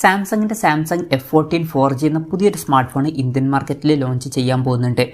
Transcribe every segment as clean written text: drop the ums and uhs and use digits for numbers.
സാംസങ്ങിൻ്റെ Samsung F14 4G എന്ന പുതിയൊരു സ്മാർട്ട് ഫോൺ ഇന്ത്യൻ മാർക്കറ്റിൽ ലോഞ്ച് ചെയ്യാൻ പോകുന്നുണ്ട്.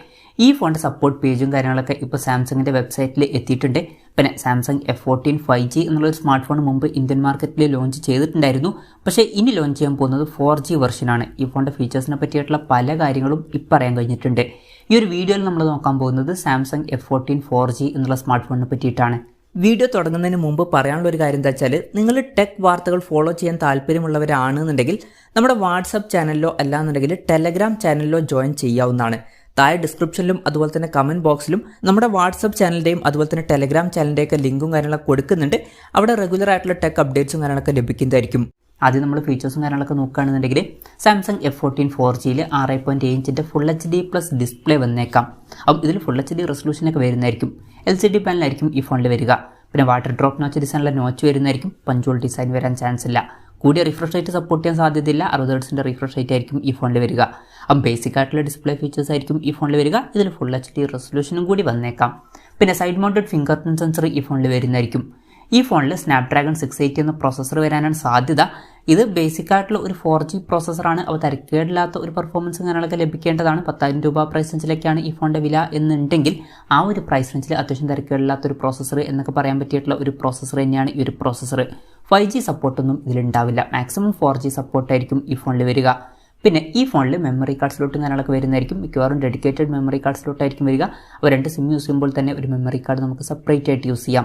ഈ ഫോണിൻ്റെ സപ്പോർട്ട് പേജും കാര്യങ്ങളൊക്കെ ഇപ്പോൾ സാംസങ്ങിൻ്റെ വെബ്സൈറ്റിൽ എത്തിയിട്ടുണ്ട്. പിന്നെ സാംസങ് F14 5G എന്നുള്ളൊരു സ്മാർട്ട് ഫോൺ മുമ്പ് ഇന്ത്യൻ മാർക്കറ്റിൽ ലോഞ്ച് ചെയ്തിട്ടുണ്ടായിരുന്നു. പക്ഷേ ഇനി ലോഞ്ച് ചെയ്യാൻ പോകുന്നത് 4G വെർഷനാണ്. ഈ ഫോണിൻ്റെ ഫീച്ചേഴ്സിനെ പറ്റിയിട്ടുള്ള പല കാര്യങ്ങളും ഇപ്പോൾ അറിയാൻ കഴിഞ്ഞിട്ടുണ്ട്. ഈ ഒരു വീഡിയോയിൽ നമ്മൾ നോക്കാൻ പോകുന്നത് സാംസങ് F14 4G എന്നുള്ള സ്മാർട്ട് ഫോണിനെ പറ്റിയിട്ടാണ്. വീഡിയോ തുടങ്ങുന്നതിന് മുമ്പ് പറയാനുള്ള ഒരു കാര്യം എന്താ വെച്ചാൽ, നിങ്ങൾ ടെക് വാർത്തകൾ ഫോളോ ചെയ്യാൻ താല്പര്യമുള്ളവരാണെന്നുണ്ടെങ്കിൽ നമ്മുടെ വാട്സപ്പ് ചാനലിലോ അല്ലാന്നുണ്ടെങ്കിൽ ടെലഗ്രാം ചാനലിലോ ജോയിൻ ചെയ്യാവുന്നതാണ്. താഴെ ഡിസ്ക്രിപ്ഷനിലും അതുപോലെ തന്നെ കമൻറ്റ് ബോക്സിലും നമ്മുടെ വാട്സപ്പ് ചാനലിൻ്റെയും അതുപോലെ തന്നെ ടെലഗ്രാം ചാനലിൻ്റെയൊക്കെ ലിങ്കും കാര്യങ്ങളൊക്കെ കൊടുക്കുന്നുണ്ട്. അവിടെ റെഗുലർ ആയിട്ടുള്ള ടെക് അപ്ഡേറ്റ്സും കാര്യങ്ങളൊക്കെ ലഭിക്കുന്നതായിരിക്കും. ആദ്യം നമ്മൾ ഫീച്ചേഴ്സും കാര്യങ്ങളൊക്കെ നോക്കുകയാണെന്നുണ്ടെങ്കിൽ സാംസങ് F14 4Gയിൽ 6.7 ഇഞ്ചിൻ്റെ ഫുൾ HD+ ഡിസ്പ്ലേ വന്നേക്കാം. അപ്പം ഇതിൽ ഫുൾ HD റെസൊല്യൂഷനൊക്കെ വരുന്നതായിരിക്കും. LCD പാനലായിരിക്കും ഈ ഫോണിൽ വരിക. പിന്നെ വാട്ടർ ഡ്രോപ്പ് നോച്ച് ഡിസൈനിലെ നോച്ച് വരുന്നതായിരിക്കും. പഞ്ചോൾ ഡിസൈൻ വരാൻ ചാൻസ് ഇല്ല. കൂടിയ റിഫ്രഷ് റേറ്റ് സപ്പോർട്ട് ചെയ്യാൻ സാധ്യതയില്ല. 60 ഹെർട്സിൻ്റെ റിഫ്രഷ് റേറ്റ് ആയിരിക്കും ഈ ഫോണിൽ വരിക. അപ്പം ബേസിക് ആയിട്ടുള്ള ഡിസ്പ്ലേ ഫീച്ചേഴ്സ് ആയിരിക്കും ഈ ഫോണിൽ വരിക. ഇതിൽ ഫുൾ HD റെസൊല്യൂഷനും കൂടി വന്നേക്കാം. പിന്നെ side mounted finger print sensor ഈ ഫോണിൽ വരുന്നതായിരിക്കും. ഈ ഫോണിൽ സ്നാപ്ഡ്രാഗൺ 680 എന്ന പ്രോസസ്സർ വരാനാണ് സാധ്യത. ഇത് ബേസിക് ആയിട്ടുള്ള ഒരു 4G പ്രോസസ്സറാണ്. അപ്പോൾ തരക്കേടില്ലാത്ത ഒരു പെർഫോമൻസ് കാര്യങ്ങളൊക്കെ ലഭിക്കേണ്ടതാണ്. 10,000 രൂപ പ്രൈസ് റേഞ്ചിലേക്കാണ് ഈ ഫോണിൻ്റെ വില എന്നുണ്ടെങ്കിൽ ആ ഒരു പ്രൈസ് റേഞ്ചിൽ അത്യാവശ്യം തരക്കേടില്ലാത്തൊരു പ്രോസസ്സർ എന്നൊക്കെ പറയാൻ പറ്റിയിട്ടുള്ള ഒരു പ്രോസസ്സർ തന്നെയാണ് ഈ ഒരു പ്രോസസ്സർ. 5G സപ്പോർട്ടൊന്നും ഇതിലുണ്ടാവില്ല. മാക്സിമം 4G സപ്പോർട്ടായിരിക്കും ഈ ഫോണിൽ വരിക. പിന്നെ ഈ ഫോണിൽ മെമ്മറി കാർഡ് സ്ലോട്ടും കാര്യങ്ങളൊക്കെ വരുന്നതായിരിക്കും. മിക്കവാറും ഡെഡിക്കേറ്റഡ് മെമ്മറി കാർഡ് സ്ലോട്ടായിരിക്കും വരിക. അപ്പോൾ 2 സിം യൂസ് ചെയ്യുമ്പോൾ തന്നെ ഒരു മെമ്മറി കാർഡ് നമുക്ക് സെപ്പറേറ്റ് ആയിട്ട് യൂസ് ചെയ്യാം.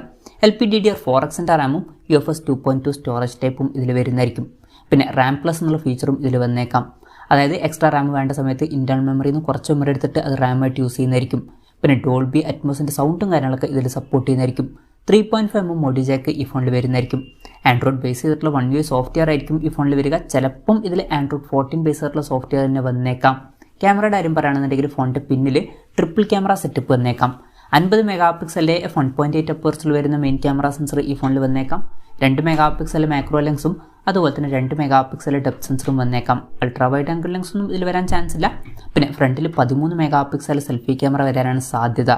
LPDDR4X റാമും UFS 2.2 സ്റ്റോറേജ് ടൈപ്പും ഇതിൽ വരുന്നതായിരിക്കും. പിന്നെ RAM+ എന്നുള്ള ഫീച്ചറും ഇതിൽ വന്നേക്കാം. അതായത് എക്സ്ട്രാ റാം വേണ്ട സമയത്ത് ഇൻറ്റേർണൽ മെമ്മറിയിൽ നിന്ന് കുറച്ച് മെമ്മറി എടുത്തിട്ട് അത് RAM ആയിട്ട് യൂസ് ചെയ്യുന്നതായിരിക്കും. പിന്നെ ഡോൾബി അറ്റ്മോസിൻ്റെ സൗണ്ടും കാര്യങ്ങളൊക്കെ ഇതിൽ സപ്പോർട്ട് ചെയ്യുന്നതായിരിക്കും. 3.5mm ഓഡിയോ ജാക്ക് ഈ ഫോണിൽ വരുന്നതായിരിക്കും. ആൻഡ്രോയിഡ് ബേസ് ചെയ്തിട്ടുള്ള 1 UI സോഫ്റ്റ്വെയർ ആയിരിക്കും ഈ ഫോണിൽ വരിക. ചിലപ്പം ഇതിൽ ആൻഡ്രോയിഡ് 14 ബേസ് ചെയ്തിട്ടുള്ള സോഫ്റ്റ്വെയർ തന്നെ വന്നേക്കാം. ക്യാമറയുടെ കാര്യം പറയുകയാണെന്നുണ്ടെങ്കിൽ ഫോണിൻ്റെ പിന്നിൽ ട്രിപ്പിൾ ക്യാമറ സെറ്റപ്പ് വന്നേക്കാം. 50 മെഗാപിക്സലിലെ f1.8 അപ്പേഴ്സിൽ വരുന്ന മെയിൻ ക്യാമറ സെൻസർ ഈ ഫോണിൽ വന്നേക്കാം. 2 മെഗാപിക്സൽ മാക്രോ ലെൻസും അതുപോലെ തന്നെ 2 മെഗാപിക്സൽ ഡെപ്ത് സെൻസറും വന്നേക്കാം. അൾട്രാ വൈഡ് ആംഗിൾ ലെൻസൊന്നും ഇതിൽ വരാൻ ചാൻസ് ഇല്ല. പിന്നെ ഫ്രണ്ടിൽ 13 മെഗാപിക്സൽ സെൽഫി ക്യാമറ വരാനാണ് സാധ്യത.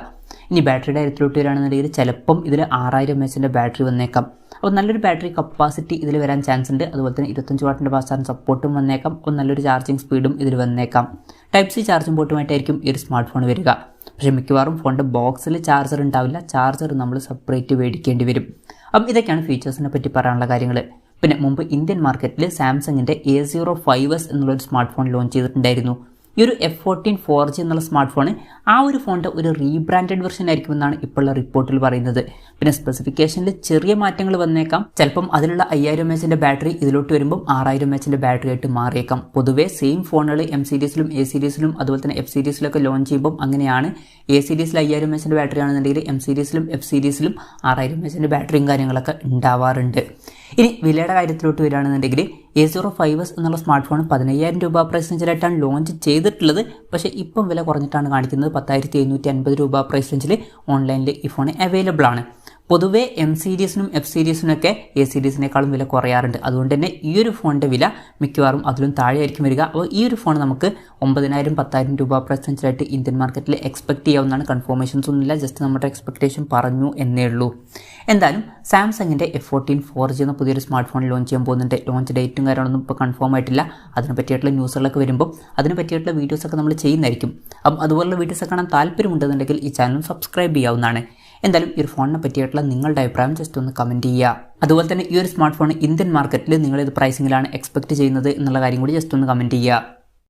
ഇനി ബാറ്ററിയുടെ കാര്യത്തിലോട്ട് വരികയാണെന്നുണ്ടെങ്കിൽ ചിലപ്പം ഇതിൽ 6000 mAh ബാറ്ററി വന്നേക്കാം. അപ്പോൾ നല്ലൊരു ബാറ്ററി കപ്പാസിറ്റി ഇതിൽ വരാൻ ചാൻസ് ഉണ്ട്. അതുപോലെ തന്നെ 25 വാട്ടിൻ്റെ ഫാസ്റ്റ് ചാർജിങ് സപ്പോർട്ടും വന്നേക്കാം. അപ്പോൾ നല്ലൊരു ചാർജിങ് സ്പീഡും ഇതിൽ വന്നേക്കാം. Type-C ചാർജിങ് പോർട്ടുമായിട്ടായിരിക്കും ഈ ഒരു സ്മാർട്ട് ഫോൺ വരിക. പക്ഷേ മിക്കവാറും ഫോണിൻ്റെ ബോക്സിൽ ചാർജർ ഉണ്ടാവില്ല. ചാർജർ നമ്മൾ സെപ്പറേറ്റ് മേടിക്കേണ്ടി വരും. അപ്പം ഇതൊക്കെയാണ് ഫീച്ചേഴ്സിനെ പറ്റി പറയാനുള്ള കാര്യങ്ങൾ. പിന്നെ മുമ്പ് ഇന്ത്യൻ മാർക്കറ്റിൽ സാംസങ്ങിൻ്റെ A05s എന്നുള്ളൊരു സ്മാർട്ട് ഫോൺ ലോഞ്ച് ചെയ്തിട്ടുണ്ടായിരുന്നു. ഈ ഒരു F14 4G എന്നുള്ള സ്മാർട്ട് ഫോൺ ആ ഒരു ഫോണിൻ്റെ ഒരു റീബ്രാൻഡഡ് വെർഷൻ ആയിരിക്കുമെന്നാണ് ഇപ്പോഴുള്ള റിപ്പോർട്ടിൽ പറയുന്നത്. പിന്നെ സ്പെസിഫിക്കേഷനിൽ ചെറിയ മാറ്റങ്ങൾ വന്നേക്കാം. ചിലപ്പം അതിലുള്ള 5000 mAh ബാറ്ററി ഇതിലോട്ട് വരുമ്പം 6000 mAh ബാറ്ററി ആയിട്ട് മാറിയേക്കാം. പൊതുവേ സെയിം ഫോണുകൾ M സീരീസിലും A സീരീസിലും അതുപോലെ തന്നെ F സീരീസിലൊക്കെ ലോഞ്ച് ചെയ്യുമ്പം അങ്ങനെയാണ്. A സീരീസിൽ 5000 mAh ബാറ്ററി ആണെന്നുണ്ടെങ്കിൽ M സീരീസിലും F സീരീസിലും 6000 mAh ബാറ്ററിയും കാര്യങ്ങളൊക്കെ ഉണ്ടാവാറുണ്ട്. ഇനി വിലയുടെ കാര്യത്തിലോട്ട് വരികയാണെന്നുണ്ടെങ്കിൽ A05s എന്നുള്ള സ്മാർട്ട് ഫോൺ 15000 രൂപ പ്രൈസ് റേഞ്ചിലായിട്ടാണ് ലോഞ്ച് ചെയ്തിട്ടുള്ളത്. പക്ഷേ ഇപ്പം വില കുറഞ്ഞിട്ടാണ് കാണിക്കുന്നത്. 10,750 രൂപ പ്രൈസ് റേഞ്ചിൽ ഓൺലൈനിൽ ഈ ഫോൺ അവൈലബിൾ ആണ്. പൊതുവേ M സീരീസിനും F സീരീസിനൊക്കെ A സീരീസിനേക്കാളും വില കുറയാറുണ്ട്. അതുകൊണ്ട് തന്നെ ഈ ഒരു ഫോണിൻ്റെ വില മിക്കവാറും അതിലും താഴെയായിരിക്കും വരിക. അപ്പോൾ ഈ ഒരു ഫോൺ നമുക്ക് 9000 10,000 രൂപ പ്രൈസ് റേഞ്ചിലായിട്ട് ഇന്ത്യൻ മാർക്കറ്റിൽ എക്സ്പെക്ട് ചെയ്യാവുന്നതാണ്. കൺഫർമേഷൻസ് ഒന്നുമില്ല, ജസ്റ്റ് നമ്മുടെ എക്സ്പെക്ടേഷൻ പറഞ്ഞു എന്നേ ഉള്ളൂ. എന്തായാലും സാംസങ്ങിൻ്റെ F14 4G എന്ന പുതിയൊരു സ്മാർട്ട് ഫോൺ ലോഞ്ച് ചെയ്യാൻ പോകുന്നുണ്ട്. ലോഞ്ച് ഡേറ്റും കാര്യങ്ങളൊന്നും ഇപ്പോൾ കൺഫേം ആയിട്ടില്ല. അതിനെ പറ്റിയിട്ടുള്ള ന്യൂസുകളൊക്കെ വരുമ്പോൾ അതിനെ പറ്റിയിട്ടുള്ള വീഡിയോസൊക്കെ നമ്മൾ ചെയ്യുന്നതായിരിക്കും. അപ്പം അതുപോലുള്ള വീഡിയോസൊക്കെ കാണാൻ താല്പര്യമുണ്ടെന്നുണ്ടെങ്കിൽ ഈ ചാനൽ സബ്സ്ക്രൈബ് ചെയ്യാവുന്നതാണ്. എന്തായാലും ഈ ഒരു ഫോണിനെ പറ്റിയിട്ടുള്ള നിങ്ങളുടെ അഭിപ്രായം ജസ്റ്റ് ഒന്ന് കമൻറ്റ് ചെയ്യുക. അതുപോലെ തന്നെ ഈ ഒരു സ്മാർട്ട് ഫോൺ ഇന്ത്യൻ മാർക്കറ്റിൽ നിങ്ങളിത് പ്രൈസിങ്ങിലാണ് എക്സ്പെക്ട് ചെയ്യുന്നത് എന്നുള്ള കാര്യം കൂടി ജസ്റ്റ് ഒന്ന് കമൻറ്റ് ചെയ്യുക.